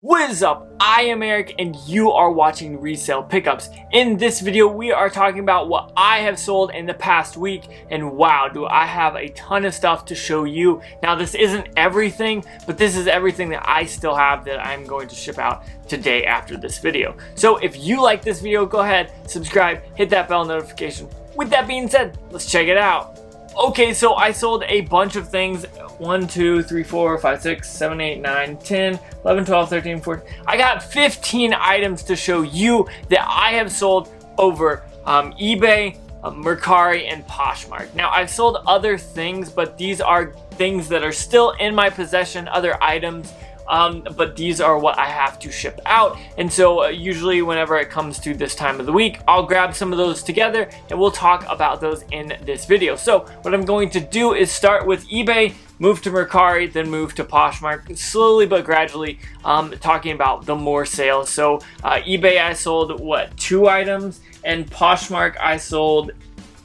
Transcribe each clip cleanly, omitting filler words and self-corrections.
What is up? I am Eric and you are watching Resell Pickups. In this video we are talking about what I have sold in the past week, and wow, do I have a ton of stuff to show you. Now this isn't everything, but this is everything that I still have that I'm going to ship out today after this video. So if you like this video, go ahead, subscribe, hit that bell notification. With that being said, let's check it out. Okay, so I sold a bunch of things. 1, 2, 3, 4, 5, 6, 7, 8, 9, 10, 11, 12, 13, 14. I got 15 items to show you that I have sold over eBay, Mercari, and Poshmark. Now, I've sold other things, but these are things that are still in my possession, other items. But these are what I have to ship out, and so usually whenever it comes to this time of the week, I'll grab some of those together and we'll talk about those in this video. So what I'm going to do is start with eBay, move to Mercari, then move to Poshmark, slowly but gradually, talking about the more sales. So eBay I sold 2 items, and Poshmark I sold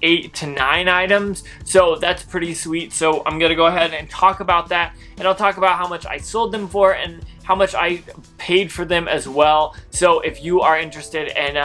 8 to 9 items, so that's pretty sweet. So I'm gonna go ahead and talk about that, and I'll talk about how much I sold them for and how much I paid for them as well. So if you are interested in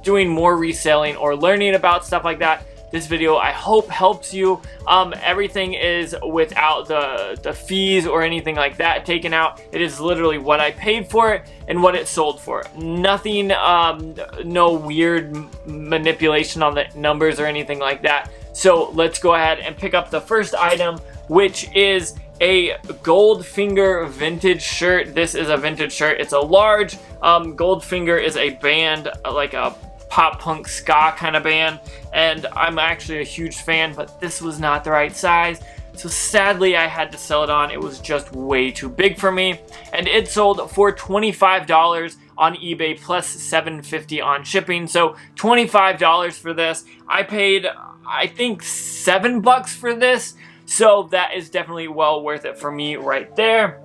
doing more reselling or learning about stuff like that, this video I hope helps you. Everything is without the fees or anything like that taken out. It is literally what I paid for it and what it sold for. Nothing, no weird manipulation on the numbers or anything like that. So let's go ahead and pick up the first item, which is a Goldfinger vintage shirt. This is a vintage shirt. It's a large. Goldfinger is a band, like a pop punk ska kind of band, and I'm actually a huge fan, but this was not the right size, so sadly I had to sell it on. It was just way too big for me, and it sold for $25 on eBay plus $7.50 on shipping. So $25 for this. I paid, I think, $7 for this, so that is definitely well worth it for me right there.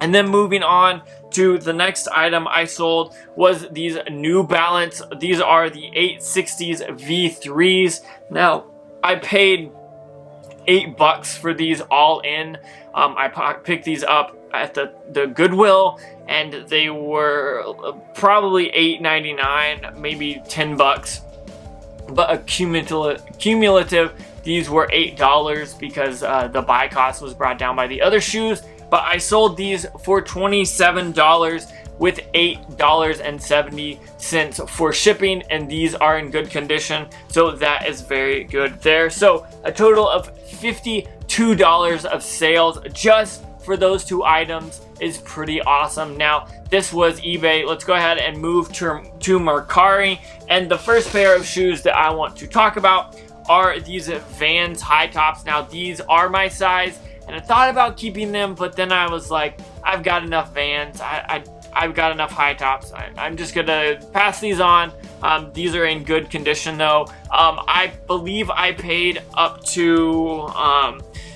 And then moving on to the next item I sold was these New Balance. These are the 860s V3s. Now, I paid $8 for these all in. I picked these up at the Goodwill, and they were probably $8.99, maybe $10. But a cumulative, these were $8 because the buy cost was brought down by the other shoes. But I sold these for $27 with $8.70 for shipping, and these are in good condition, so that is very good there. So a total of $52 of sales just for those 2 items is pretty awesome. Now, this was eBay. Let's go ahead and move to Mercari, and the first pair of shoes that I want to talk about are these Vans high tops. Now, these are my size, and I thought about keeping them, but then I was like, I've got enough Vans. I've got enough high tops. I'm just gonna pass these on. These are in good condition though. I believe I paid up to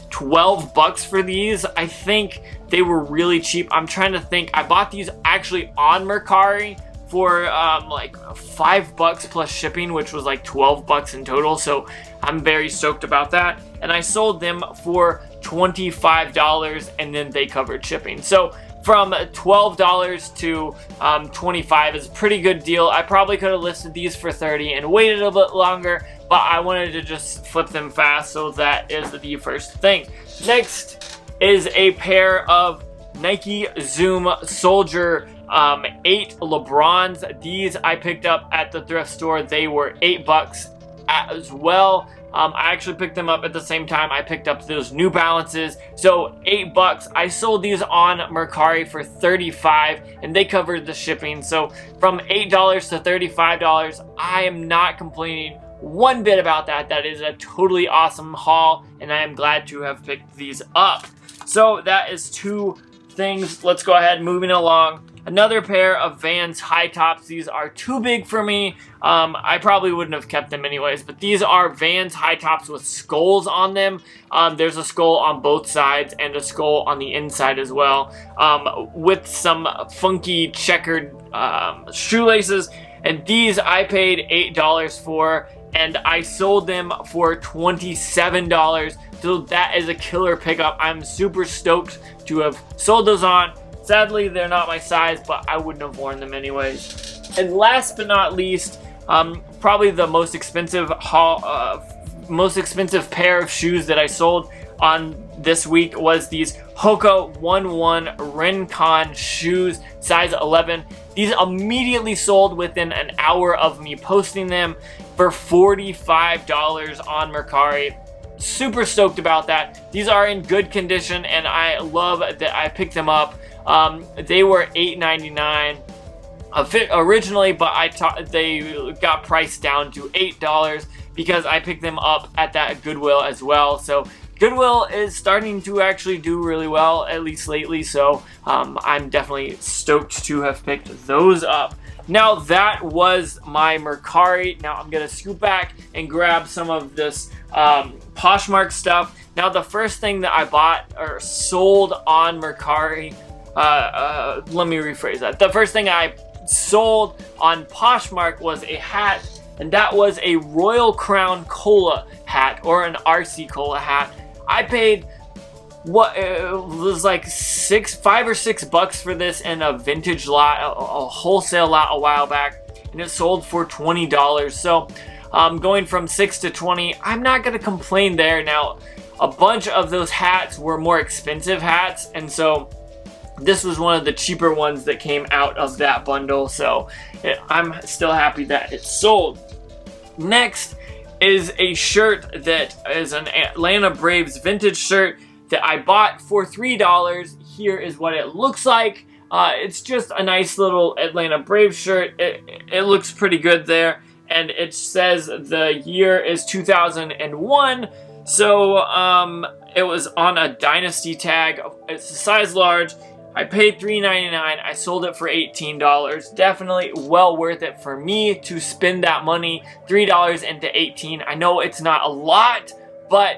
$12 for these. I think they were really cheap. I'm trying to think. I bought these actually on Mercari for like $5 plus shipping, which was like $12 in total. So I'm very stoked about that. And I sold them for $25, and then they covered shipping. So from $12 to $25 is a pretty good deal. I probably could have listed these for $30 and waited a bit longer, but I wanted to just flip them fast, so that is the first thing. Next is a pair of Nike Zoom Soldier 8 LeBrons. These I picked up at the thrift store. They were $8 as well. I actually picked them up at the same time I picked up those New Balances, so $8. I sold these on Mercari for $35, and they covered the shipping. So from $8 to $35, I am not complaining one bit about that. That is a totally awesome haul, and I am glad to have picked these up. So that is 2 things. Let's go ahead, moving along. Another pair of Vans high tops. These are too big for me. I probably wouldn't have kept them anyways, but these are Vans high tops with skulls on them. There's a skull on both sides and a skull on the inside as well, with some funky checkered shoelaces. And these I paid $8 for, and I sold them for $27. So that is a killer pickup. I'm super stoked to have sold those on. Sadly, they're not my size, but I wouldn't have worn them anyways. And last but not least, probably the most expensive pair of shoes that I sold on this week was these Hoka 1-1 Rincon shoes, size 11. These immediately sold within an hour of me posting them for $45 on Mercari. Super stoked about that. These are in good condition, and I love that I picked them up. They were $8.99 originally, but they got priced down to $8 because I picked them up at that Goodwill as well. So Goodwill is starting to actually do really well, at least lately, so I'm definitely stoked to have picked those up. Now that was my Mercari. Now I'm gonna scoot back and grab some of this Poshmark stuff. Now the first thing that I bought or sold on Mercari, let me rephrase that. The first thing I sold on Poshmark was a hat, and that was a Royal Crown Cola hat, or an RC Cola hat. I paid what it was like $5 or $6 for this in a vintage lot, a wholesale lot a while back, and it sold for $20. So going from 6 to 20, I'm not gonna complain there. Now a bunch of those hats were more expensive hats, and so this was one of the cheaper ones that came out of that bundle, so I'm still happy that it sold. Next is a shirt that is an Atlanta Braves vintage shirt that I bought for $3. Here is what it looks like. It's just a nice little Atlanta Braves shirt. It looks pretty good there, and it says the year is 2001. So it was on a Dynasty tag. It's a size large. I paid $3.99. I sold it for $18. Definitely well worth it for me to spend that money, $3 into $18. I know it's not a lot, but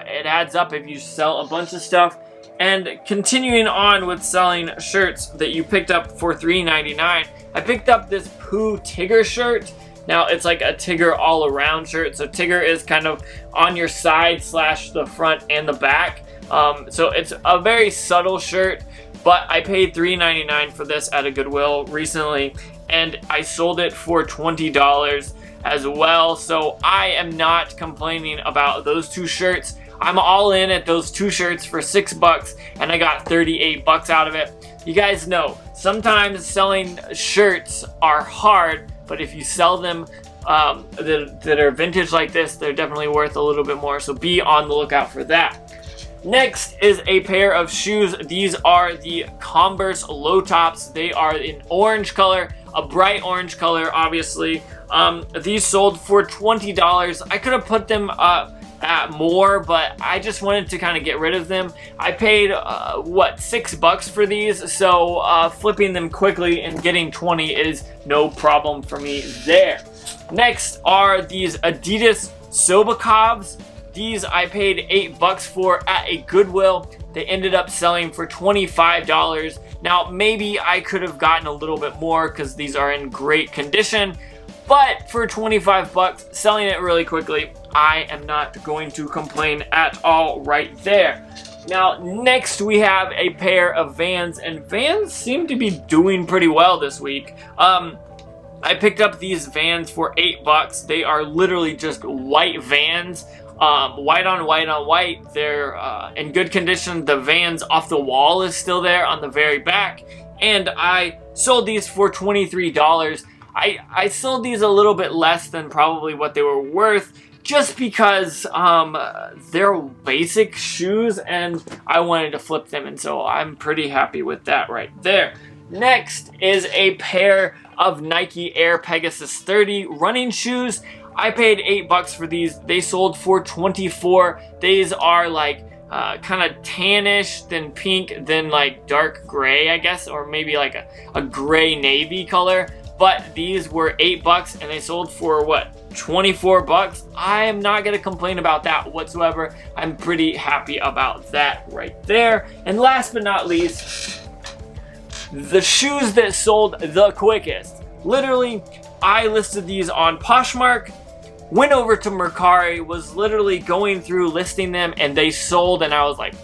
it adds up if you sell a bunch of stuff. And continuing on with selling shirts that you picked up for $3.99, I picked up this Pooh Tigger shirt. Now it's like a Tigger all around shirt. So Tigger is kind of on your side / the front and the back. So it's a very subtle shirt. But I paid $3.99 for this at a Goodwill recently, and I sold it for $20 as well. So I am not complaining about those two shirts. I'm all in at those two shirts for $6, and I got $38 out of it. You guys know, sometimes selling shirts are hard, but if you sell them that are vintage like this, they're definitely worth a little bit more. So be on the lookout for that. Next is a pair of shoes. These are the Converse low tops. They are in orange color, a bright orange color, obviously. These sold for $20. I could have put them at more, but I just wanted to kind of get rid of them. I paid $6 for these, so flipping them quickly and getting 20 is no problem for me there. Next are these Adidas Sobakovs. These I paid $8 for at a Goodwill. They ended up selling for $25. Now maybe I could have gotten a little bit more because these are in great condition, but for $25, selling it really quickly, I am not going to complain at all right there. Now next we have a pair of Vans, and Vans seem to be doing pretty well this week. I picked up these Vans for $8. They are literally just white Vans. White on white on white. They're in good condition. The Vans off the wall is still there on the very back, and I sold these for $23. I sold these a little bit less than probably what they were worth, just because they're basic shoes and I wanted to flip them, and so I'm pretty happy with that right there. Next is a pair of Nike Air Pegasus 30 running shoes. I paid $8 for these. They sold for $24. These are like kind of tannish, then pink, then like dark gray, I guess, or maybe like a gray navy color. But these were $8 and they sold for what, $24? I am not gonna complain about that whatsoever. I'm pretty happy about that right there. And last but not least, the shoes that sold the quickest. Literally, I listed these on Poshmark, went over to Mercari, was literally going through listing them, and they sold, and I was like,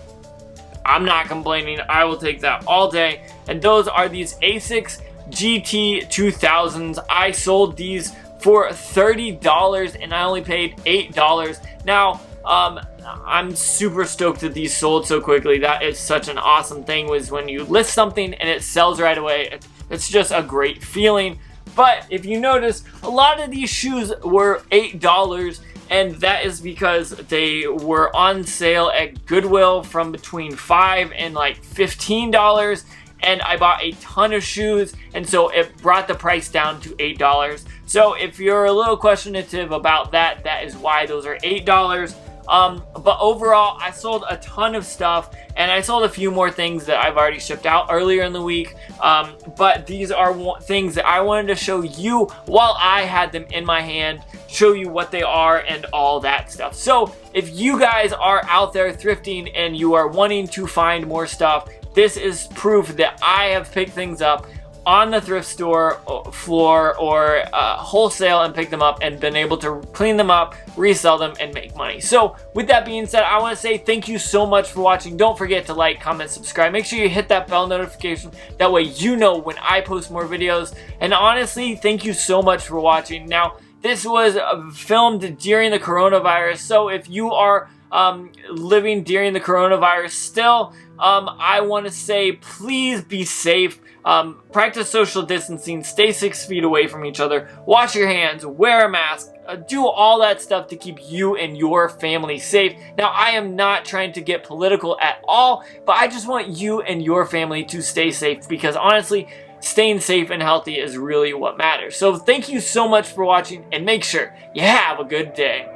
I'm not complaining. I will take that all day. And those are these Asics GT 2000s. I sold these for $30 and I only paid $8. Now, I'm super stoked that these sold so quickly. That is such an awesome thing, was when you list something and it sells right away. It's just a great feeling. But if you notice, a lot of these shoes were $8, and that is because they were on sale at Goodwill from between $5 and like $15. And I bought a ton of shoes, and so it brought the price down to $8. So if you're a little questionative about that, that is why those are $8. But overall, I sold a ton of stuff, and I sold a few more things that I've already shipped out earlier in the week. But these are things that I wanted to show you while I had them in my hand, show you what they are and all that stuff. So if you guys are out there thrifting and you are wanting to find more stuff, this is proof that I have picked things up on the thrift store floor or wholesale and picked them up and been able to clean them up, resell them, and make money. So with that being said, I want to say thank you so much for watching. Don't forget to like, comment, subscribe. Make sure you hit that bell notification. That way you know when I post more videos. And honestly, thank you so much for watching. Now, this was filmed during the coronavirus, so if you are living during the coronavirus still, I want to say please be safe, practice social distancing, stay 6 feet away from each other, wash your hands, wear a mask, do all that stuff to keep you and your family safe. Now, I am not trying to get political at all, but I just want you and your family to stay safe, because honestly, staying safe and healthy is really what matters. So thank you so much for watching, and make sure you have a good day.